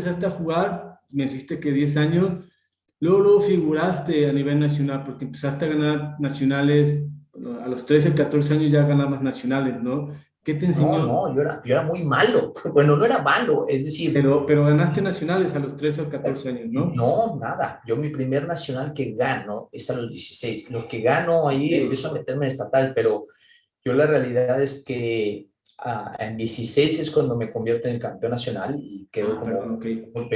empezaste a jugar, me dijiste que 10 años, luego figuraste a nivel nacional, porque empezaste a ganar nacionales, bueno, a los 13, 14 años ya ganabas nacionales, ¿no? ¿Qué te No, enseñó? no, yo era muy malo. Bueno, no era malo, es decir, Pero ganaste nacionales a los 13 o 14 años, ¿no? no, nada. Yo mi primer nacional que gano es a los 16. Lo que gano ahí empiezo a meterme en estatal, pero yo la realidad es que en 16 es cuando me convierto en el campeón nacional y quedo Ah, perdón, como, ok.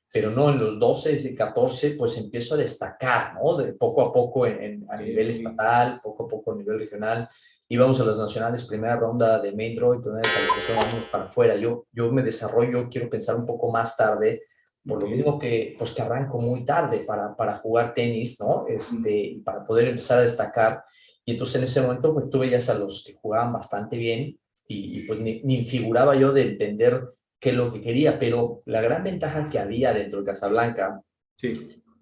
pero no, en los 12 y 14 pues empiezo a destacar, ¿no? De poco a poco a Ok, nivel ok. estatal, poco a poco a nivel regional. Íbamos a las nacionales, primera ronda de main draw y primera calificación, vamos para afuera. Yo me desarrollo, quiero pensar un poco más tarde, por Ok. lo mismo que, pues, que arranco muy tarde para jugar tenis, ¿no? Mm. Y para poder empezar a destacar. Y entonces en ese momento, pues tuve ya a los que jugaban bastante bien pues ni figuraba yo de entender qué es lo que quería, pero la gran ventaja que había dentro de Casablanca Sí.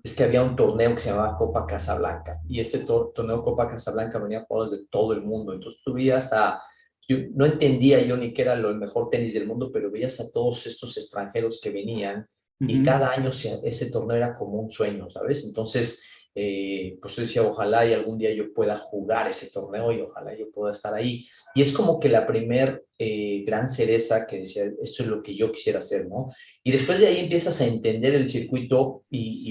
es que había un torneo que se llamaba Copa Casablanca y este torneo Copa Casablanca venía jugadores de todo el mundo, entonces tú veías yo no entendía yo ni qué era el mejor tenis del mundo, pero veías a todos estos extranjeros que venían y Ujú. cada año ese torneo era como un sueño, ¿sabes? Entonces, pues yo decía, ojalá y algún día yo pueda jugar ese torneo y ojalá yo pueda estar ahí. Y es como que la primer gran cereza que decía, esto es lo que yo quisiera hacer, ¿no? Y después de ahí empiezas a entender el circuito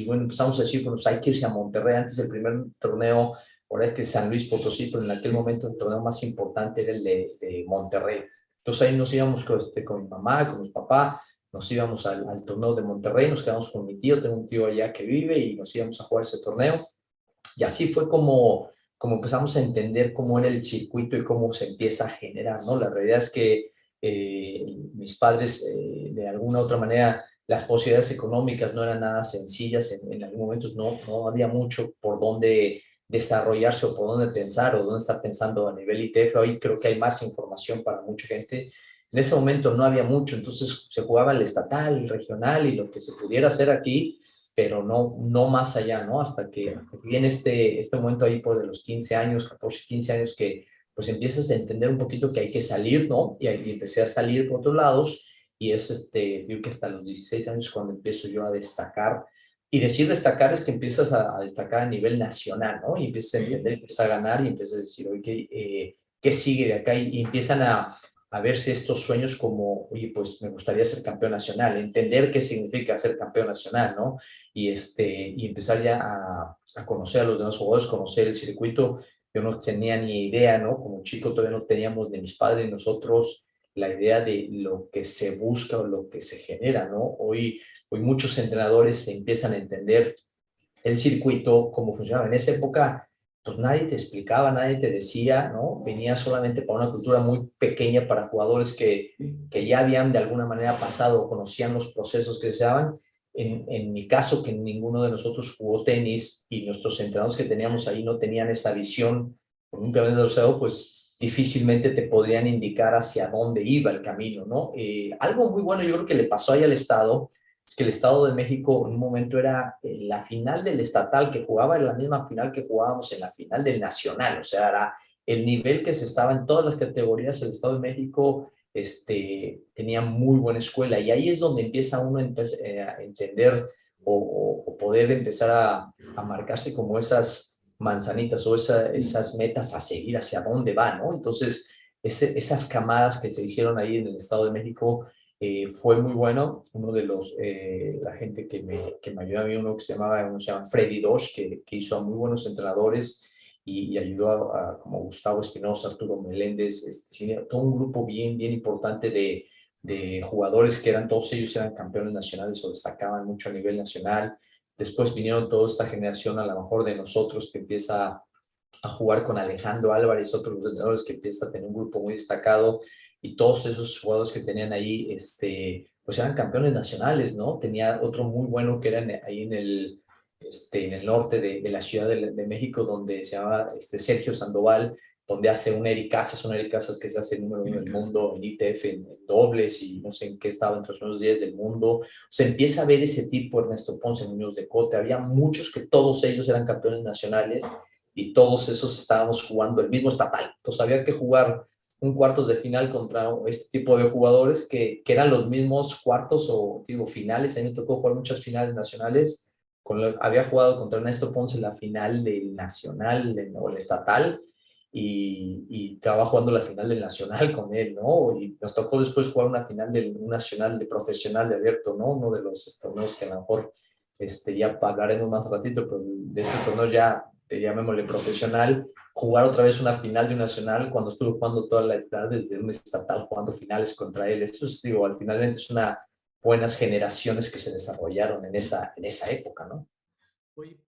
bueno, empezamos a decir, pues hay que irse a Monterrey. Antes el primer torneo, ahora es que San Luis Potosí, pero en aquel momento el torneo más importante era el de Monterrey. Entonces ahí nos íbamos con mi mamá, con mi papá, nos íbamos al torneo de Monterrey, nos quedamos con mi tío, tengo un tío allá que vive y nos íbamos a jugar ese torneo. Y así fue como empezamos a entender cómo era el circuito y cómo se empieza a generar, ¿no? La realidad es que mis padres, de alguna u otra manera, las posibilidades económicas no eran nada sencillas, en algún momento no había mucho por dónde desarrollarse o por dónde pensar o dónde estar pensando a nivel ITF. Hoy creo que hay más información para mucha gente. En ese momento no había mucho, entonces se jugaba el estatal, el regional y lo que se pudiera hacer aquí, pero no más allá, ¿no? Hasta que viene este momento ahí por de los 15 años, 14, 15 años, que pues empiezas a entender un poquito que hay que salir, ¿no? Y ahí empecé a salir por otros lados y digo que hasta los 16 años cuando empiezo yo a destacar. Y decir destacar es que empiezas a destacar a nivel nacional, ¿no? Y empiezas a entender, Ok. empiezas a ganar y empiezas a decir, oye, ¿qué sigue de acá? Y empiezan a verse estos sueños como, oye, pues me gustaría ser campeón nacional, entender qué significa ser campeón nacional, ¿no? Y empezar ya a conocer a los demás jugadores, conocer el circuito. Yo no tenía ni idea, ¿no? Como chico todavía no teníamos de mis padres y nosotros la idea de lo que se busca o lo que se genera, ¿no? Hoy muchos entrenadores se empiezan a entender el circuito, cómo funcionaba. En esa época, pues nadie te explicaba, nadie te decía, ¿no? Venía solamente para una cultura muy pequeña para jugadores que ya habían de alguna manera pasado o conocían los procesos que se daban. En mi caso, que ninguno de nosotros jugó tenis y nuestros entrenadores que teníamos ahí no tenían esa visión, por nunca haberlo usado, pues difícilmente te podrían indicar hacia dónde iba el camino, ¿no? Algo muy bueno yo creo que le pasó ahí al Estado es que el Estado de México en un momento era la final del estatal que jugaba, era la misma final que jugábamos en la final del nacional, o sea, era el nivel que se estaba en todas las categorías. El Estado de México tenía muy buena escuela y ahí es donde empieza uno a entender o poder empezar a marcarse como esas manzanitas o esas metas a seguir hacia dónde va, ¿no? Entonces, esas camadas que se hicieron ahí en el Estado de México fue muy bueno. Uno de la gente que me ayudó a mí, uno se llama Freddy Dosh, que hizo a muy buenos entrenadores y ayudó como Gustavo Espinosa, Arturo Meléndez, todo un grupo bien, bien importante de jugadores que todos ellos eran campeones nacionales o destacaban mucho a nivel nacional. Después vinieron toda esta generación, a lo mejor de nosotros, que empieza a jugar con Alejandro Álvarez, otros entrenadores que empieza a tener un grupo muy destacado y todos esos jugadores que tenían ahí, pues eran campeones nacionales, ¿no? Tenía otro muy bueno que era ahí en el norte de la Ciudad de México, donde se llama Sergio Sandoval, donde hace un Eric Casas que se hace el número uno del mundo en ITF, en dobles y no sé en qué estaba entre los primeros 10 del mundo. Se empieza a ver ese tipo, Ernesto Ponce, Muñoz de Cote, había muchos que todos ellos eran campeones nacionales y todos esos estábamos jugando el mismo estatal. Entonces había que jugar un cuartos de final contra este tipo de jugadores que eran los mismos cuartos o digo finales. A mí me tocó jugar muchas finales nacionales. Había jugado contra Ernesto Ponce en la final del nacional o el estatal y estaba jugando la final del nacional con él, ¿no? Y nos tocó después jugar una final del un nacional de profesional de abierto, ¿no? Uno de los torneos que a lo mejor ya hablaremos más ratito, pero de este torneo ya, llamémosle profesional, jugar otra vez una final de un nacional cuando estuve jugando toda la edad desde un estatal jugando finales contra él. Eso es, digo, al finalmente es una buenas generaciones que se desarrollaron en esa época, ¿no? Oye,